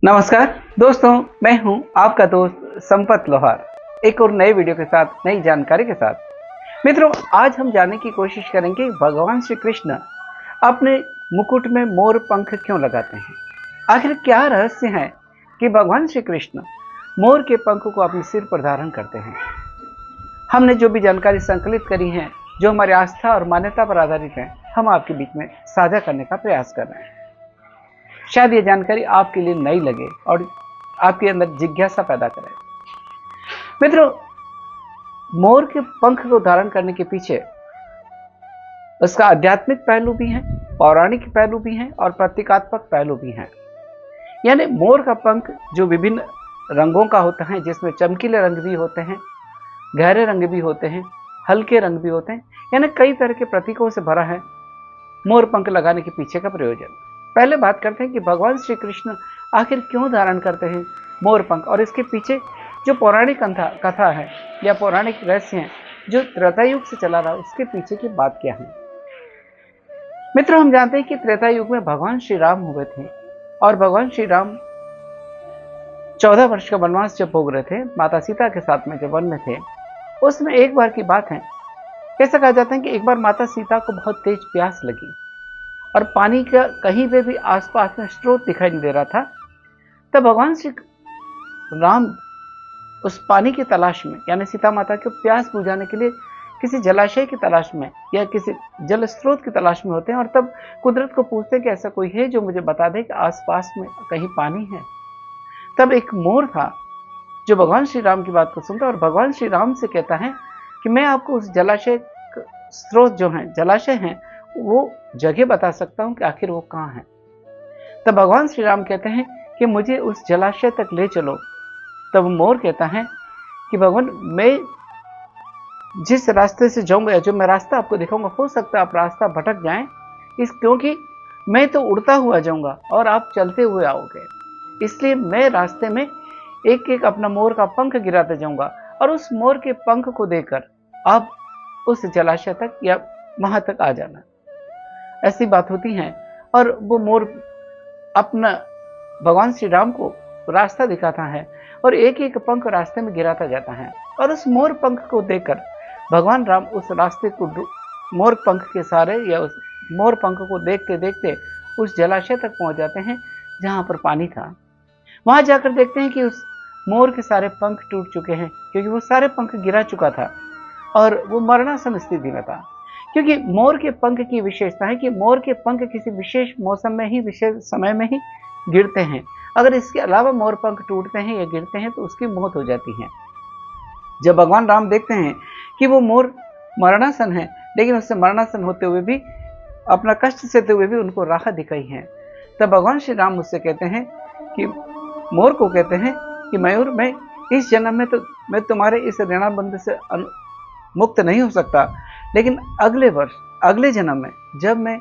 नमस्कार दोस्तों, मैं हूं आपका दोस्त संपत लोहार, एक और नए वीडियो के साथ नई जानकारी के साथ। मित्रों, आज हम जानने की कोशिश करेंगे भगवान श्री कृष्ण अपने मुकुट में मोर पंख क्यों लगाते हैं। आखिर क्या रहस्य है कि भगवान श्री कृष्ण मोर के पंख को अपने सिर पर धारण करते हैं। हमने जो भी जानकारी संकलित करी है, जो हमारी आस्था और मान्यता पर आधारित है, हम आपके बीच में साझा करने का प्रयास कर रहे हैं। शायद ये जानकारी आपके लिए नई लगे और आपके अंदर जिज्ञासा पैदा करे। मित्रों, मोर के पंख को धारण करने के पीछे उसका आध्यात्मिक पहलू भी है, पौराणिक पहलू भी है और प्रतीकात्मक पहलू भी है। यानी मोर का पंख जो विभिन्न रंगों का होता है, जिसमें चमकीले रंग भी होते हैं, गहरे रंग भी होते हैं, हल्के रंग भी होते हैं, यानी कई तरह के प्रतीकों से भरा है मोर पंख लगाने के पीछे का प्रयोजन। पहले बात करते हैं कि भगवान श्री कृष्ण आखिर क्यों धारण करते हैं मोर पंख, और इसके पीछे जो पौराणिक कथा है या पौराणिक रहस्य है जो त्रेता युग से चला रहा है, उसके पीछे की बात क्या है। मित्रों, हम जानते हैं कि त्रेता युग में भगवान श्री राम हुए थे और भगवान श्री राम 14 वर्ष का वनवास जब भोग रहे थे, माता सीता के साथ में जब वन में थे, उसमें एक बार की बात है, ऐसा कहा जाता है कि एक बार माता सीता को बहुत तेज प्यास लगी और पानी का कहीं पे भी आसपास में स्रोत दिखाई नहीं दे रहा था। तब भगवान श्री राम उस पानी की तलाश में, यानी सीता माता को प्यास बुझाने के लिए किसी जलाशय की तलाश में या किसी जल स्रोत की तलाश में होते हैं, और तब कुदरत को पूछते हैं कि ऐसा कोई है जो मुझे बता दे कि आसपास में कहीं पानी है। तब एक मोर था जो भगवान श्री राम की बात को सुनता और भगवान श्री राम से कहता है कि मैं आपको उस जलाशय स्रोत जो है, जलाशय है, वो जगह बता सकता हूं कि आखिर वो कहां है। तब भगवान श्री राम कहते हैं कि मुझे उस जलाशय तक ले चलो। तब मोर कहता है कि भगवान, मैं जिस रास्ते से जाऊंगा, जो मैं रास्ता आपको दिखाऊंगा, हो सकता है आप रास्ता भटक जाएं, क्योंकि मैं तो उड़ता हुआ जाऊंगा और आप चलते हुए आओगे, इसलिए मैं रास्ते में एक एक अपना मोर का पंख गिराते जाऊंगा और उस मोर के पंख को देकर आप उस जलाशय तक या वहां तक आ जाना। ऐसी बात होती है और वो मोर अपना भगवान श्री राम को रास्ता दिखाता है और एक एक पंख रास्ते में गिराता जाता है, और उस मोर पंख को देखकर भगवान राम उस रास्ते को मोर पंख के सहारे या उस मोर पंख को देखते देखते उस जलाशय तक पहुंच जाते हैं जहां पर पानी था। वहां जाकर देखते हैं कि उस मोर के सारे पंख टूट चुके हैं, क्योंकि वो सारे पंख गिरा चुका था और वो मरणासन स्थिति में था। क्योंकि मोर के पंख की विशेषता है कि मोर के पंख किसी विशेष मौसम में ही, विशेष समय में ही गिरते हैं। अगर इसके अलावा मोर पंख टूटते हैं या गिरते हैं तो उसकी मौत हो जाती है। जब भगवान राम देखते हैं कि वो मोर मरणासन है, लेकिन उससे मरणासन होते हुए भी, अपना कष्ट सहते हुए भी उनको राहत दिखाई है, तब भगवान श्री राम मुझसे कहते हैं कि मोर को कहते हैं कि मयूर, मैं इस जन्म में तो मैं तुम्हारे इस ऋणाबंध से मुक्त नहीं हो सकता, लेकिन अगले वर्ष, अगले जन्म में जब मैं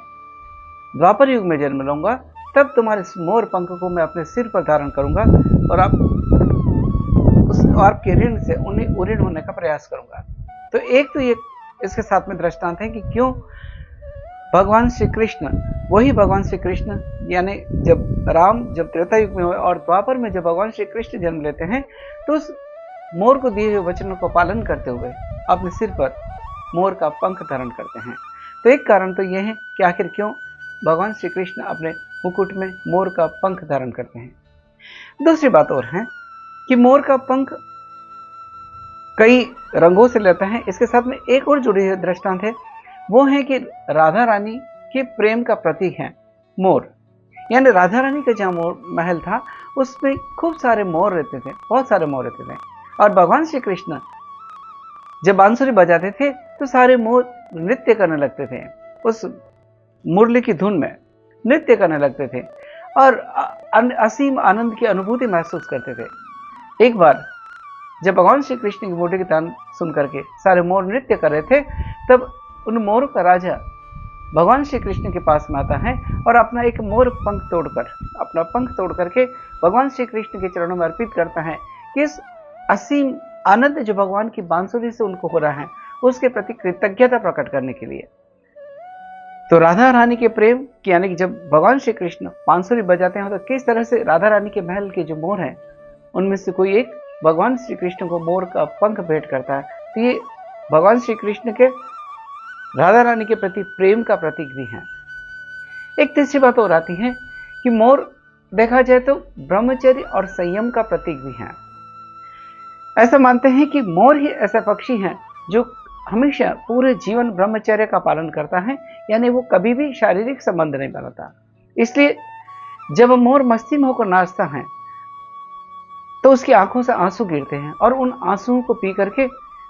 द्वापर युग में जन्म लूंगा, तब तुम्हारे मोर पंख को मैं अपने सिर पर धारण करूंगा और आपके ऋण से उन्हें उऋण होने का प्रयास करूंगा। तो एक तो ये इसके साथ में दृष्टांत है कि क्यों भगवान श्री कृष्ण, वही भगवान श्री कृष्ण, यानी जब त्रेता युग में हुए और द्वापर में जब भगवान श्री कृष्ण जन्म लेते हैं, तो उस मोर को दिए हुए वचनों को पालन करते हुए अपने सिर पर मोर का पंख धारण करते हैं। तो एक कारण तो यह है कि आखिर क्यों भगवान श्री कृष्ण अपने मुकुट में मोर का पंख धारण करते हैं। दूसरी बात और है कि मोर का पंख कई रंगों से लेता है। इसके साथ में एक और जुड़ी हुई दृष्टांत है, वो है कि राधा रानी के प्रेम का प्रतीक है मोर। यानी राधा रानी का जहाँ मोर महल था, उसमें खूब सारे मोर रहते थे, बहुत सारे मोर रहते थे, और भगवान श्री कृष्ण जब बांसुरी बजाते थे तो सारे मोर नृत्य करने लगते थे, उस मुरली की धुन में नृत्य करने लगते थे और असीम आनंद की अनुभूति महसूस करते थे। एक बार जब भगवान श्री कृष्ण की मुरली की तान सुन करके सारे मोर नृत्य कर रहे थे, तब उन मोरों का राजा भगवान श्री कृष्ण के पास में आता है और अपना एक मोर पंख तोड़ करके भगवान श्री कृष्ण के चरणों में अर्पित करता है कि इस असीम आनंद जो भगवान की बांसुरी से उनको हो रहा है, उसके प्रति कृतज्ञता प्रकट करने के लिए। तो राधा रानी के प्रेम की, यानी कि जब भगवान श्री कृष्ण बांसुरी बजाते हैं तो किस तरह से राधा रानी के महल के जो मोर हैं उनमें से कोई एक भगवान श्री कृष्ण को मोर का पंख भेंट करता है। तो ये भगवान श्री कृष्ण के राधा रानी के प्रति प्रेम का प्रतीक भी है। एक तीसरी बात और आती है कि मोर देखा जाए तो ब्रह्मचर्य और संयम का प्रतीक भी है। ऐसा मानते हैं कि मोर ही ऐसा पक्षी है जो हमेशा पूरे जीवन ब्रह्मचर्य का पालन करता है, यानी वो कभी भी शारीरिक संबंध नहीं बनाता। इसलिए जब मोर मस्ती में होकर नाचता है तो उसकी आंखों से आंसू गिरते हैं, और उन आंसुओं को पी करके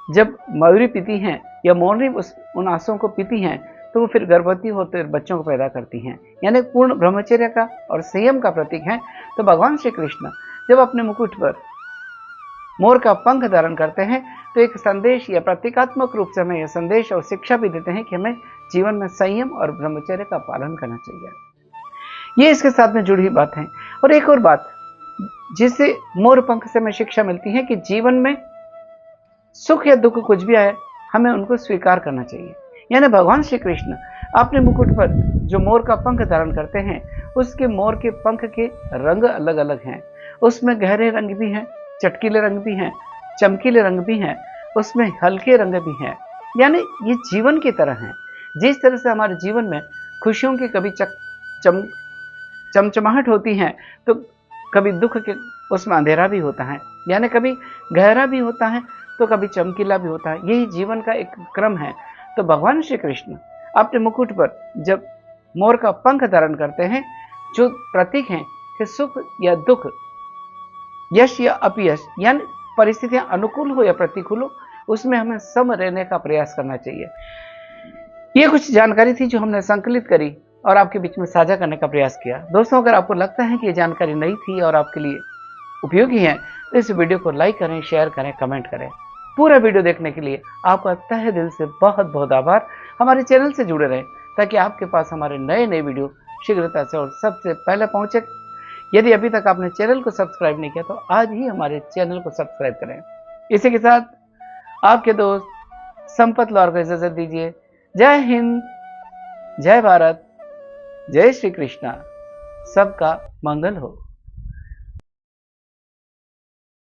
जब मयूरी पीती हैं या मोरनी उन आंसुओं को पीती हैं तो वो फिर गर्भवती होते बच्चों को पैदा करती हैं, यानी पूर्ण ब्रह्मचर्य का और संयम का प्रतीक है। तो भगवान श्री कृष्ण जब अपने मुकुट पर मोर का पंख धारण करते हैं तो एक संदेश या प्रतीकात्मक रूप से हमें यह संदेश और शिक्षा भी देते हैं कि हमें जीवन में संयम और ब्रह्मचर्य का पालन करना चाहिए। ये इसके साथ में जुड़ी हुई बात है। और एक और बात जिससे मोर पंख से हमें शिक्षा मिलती है कि जीवन में सुख या दुख कुछ भी आए हमें उनको स्वीकार करना चाहिए। यानी भगवान श्री कृष्ण अपने मुकुट पर जो मोर का पंख धारण करते हैं उसके मोर के पंख के रंग अलग अलग हैं। उसमें गहरे रंग भी हैं, चटकीले रंग भी हैं, चमकीले रंग भी हैं, उसमें हल्के रंग भी हैं। यानी ये जीवन की तरह हैं। जिस तरह से हमारे जीवन में खुशियों की कभी चमचमाहट होती है तो कभी दुख के उसमें अंधेरा भी होता है, यानी कभी गहरा भी होता है तो कभी चमकीला भी होता है। यही जीवन का एक क्रम है। तो भगवान श्री कृष्ण अपने मुकुट पर जब मोर का पंख धारण करते हैं जो प्रतीक है कि सुख या दुख, यश या अपयश, यानी परिस्थितियां अनुकूल हो या प्रतिकूल हो, उसमें हमें सम रहने का प्रयास करना चाहिए। ये कुछ जानकारी थी जो हमने संकलित करी और आपके बीच में साझा करने का प्रयास किया। दोस्तों, अगर आपको लगता है कि ये जानकारी नई थी और आपके लिए उपयोगी है तो इस वीडियो को लाइक करें, शेयर करें, कमेंट करें। पूरा वीडियो देखने के लिए आपका तहे दिल से बहुत बहुत आभार। हमारे चैनल से जुड़े रहें ताकि आपके पास हमारे नए नए वीडियो शीघ्रता से और सबसे पहले पहुंचे। यदि अभी तक आपने चैनल को सब्सक्राइब नहीं किया तो आज ही हमारे चैनल को सब्सक्राइब करें। इसी के साथ आपके दोस्त संपत लोहार को इजाजत दीजिए। जय हिंद, जय भारत, जय श्री कृष्णा। सबका मंगल हो।